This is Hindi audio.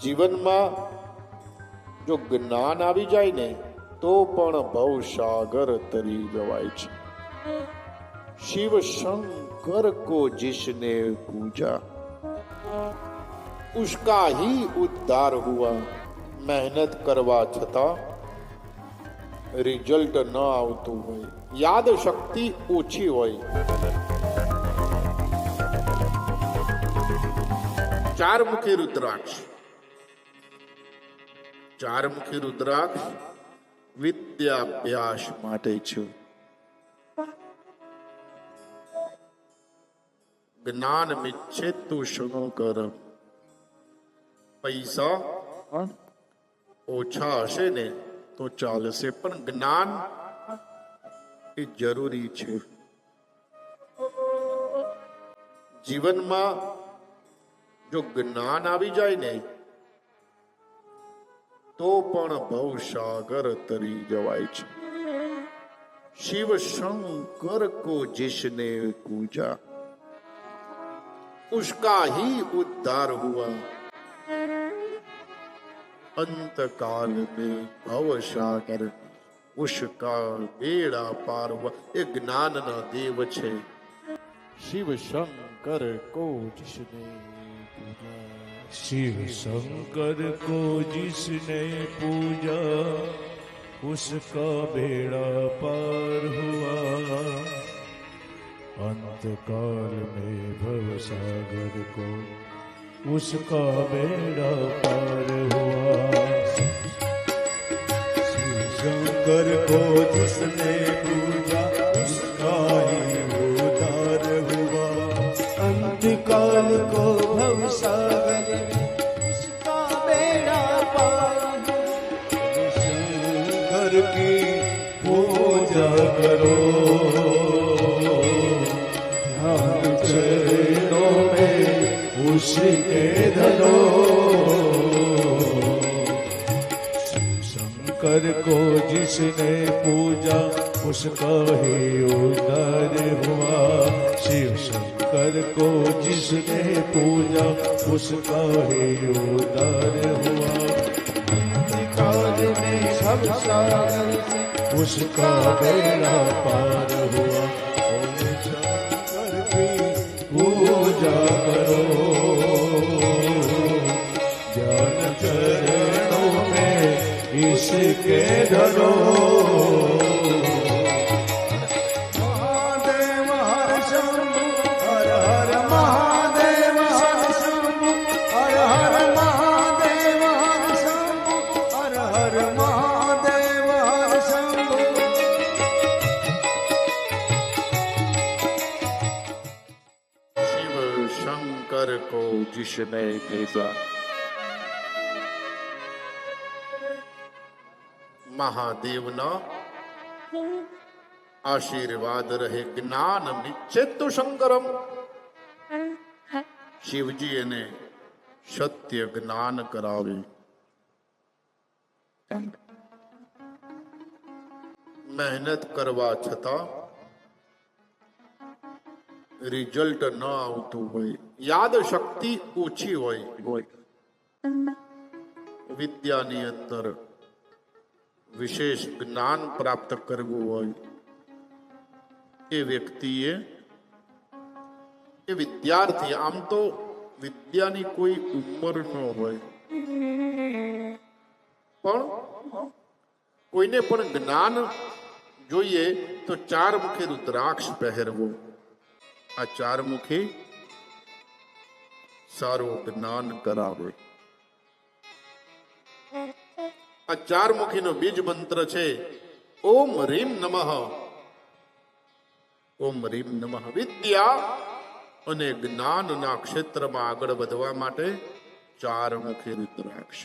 જીવનમાં જો જ્ઞાન આવી જાય ને તો પણ ભવસાગર તરી જવાય છે। शिव शंकर को जिसने पूजा उसका ही उद्धार हुआ। मेहनत करवा छता रिजल्ट न आवतुं होय, याद शक्ति ओछी होय, चारमुखी रुद्राक्ष। चारमुखी रुद्राक्ष विद्याभ्यास माटे छे। ज्ञान मिच्छेतु शनो कर। पैसा ओछा हशे ने तो चालशे पण ज्ञान ए जरूरी छे। जीवन में जो ज्ञान आवी जाय ने तो पण भवसागर तरी जवाय छे। शिव शंकर को जिसने पूजा उसका ही उद्धार हुआ। अंत काल में भवसागर उसका बेड़ा पार हुआ। ये ज्ञान ना देव छे। शिव शंकर को जिसने पूजा, शिव शंकर को जिसने पूजा उसका बेड़ा पार हुआ। अंतकाल में भवसागर को उसका बेड़ा पार हुआ। शिव शंकर को जिसने पूजा उसका ही उद्धार हुआ। अंतकाल को भवसागर में उसका बेड़ा पार हुआ। शंकर की पूजा करो, चरणों में उसके धरो। शंकर को जिसने पूजा उसका ही उद्धार हुआ। शिव शंकर को जिसने पूजा उसका ही उद्धार हुआ। अंतकाल में भवसागर से उसका बेड़ा पार हुआ। पूजा करो, ज्ञान चरणों में इसके धरो। महादेव हर शंभु हर हर महादेव हर शंभु हर हर महादेव हर शंभु हर हर महादेव हर शंभु। शंकर को जिसने भेजा। महादेव ना आशीर्वाद रहे। ज्ञान मिच्छेतु शंकरम। शिवजी ने सत्य ज्ञान करावे। मेहनत करवा छता रिजल्ट न आवतुं होय, याद शक्ति ओछी होय, विद्यानी अंदर विशेष ज्ञान प्राप्त करवुं होय ए व्यक्तिए ए विद्यार्थी। आम तो विद्यानी कोई उम्र न होय, पण कोईने पण ज्ञान जोईए तो चारमुखी रुद्राक्ष पहेरवो। आ चारमुखी सारो ज्ञान करावे। आ चारमुखी नो बीज मंत्र छे ओम ह्रीम नमः। ओम ह्रीम नमः विद्या अने ज्ञान ना क्षेत्र में आगळ वधवा माटे चारमुखी रुद्राक्ष।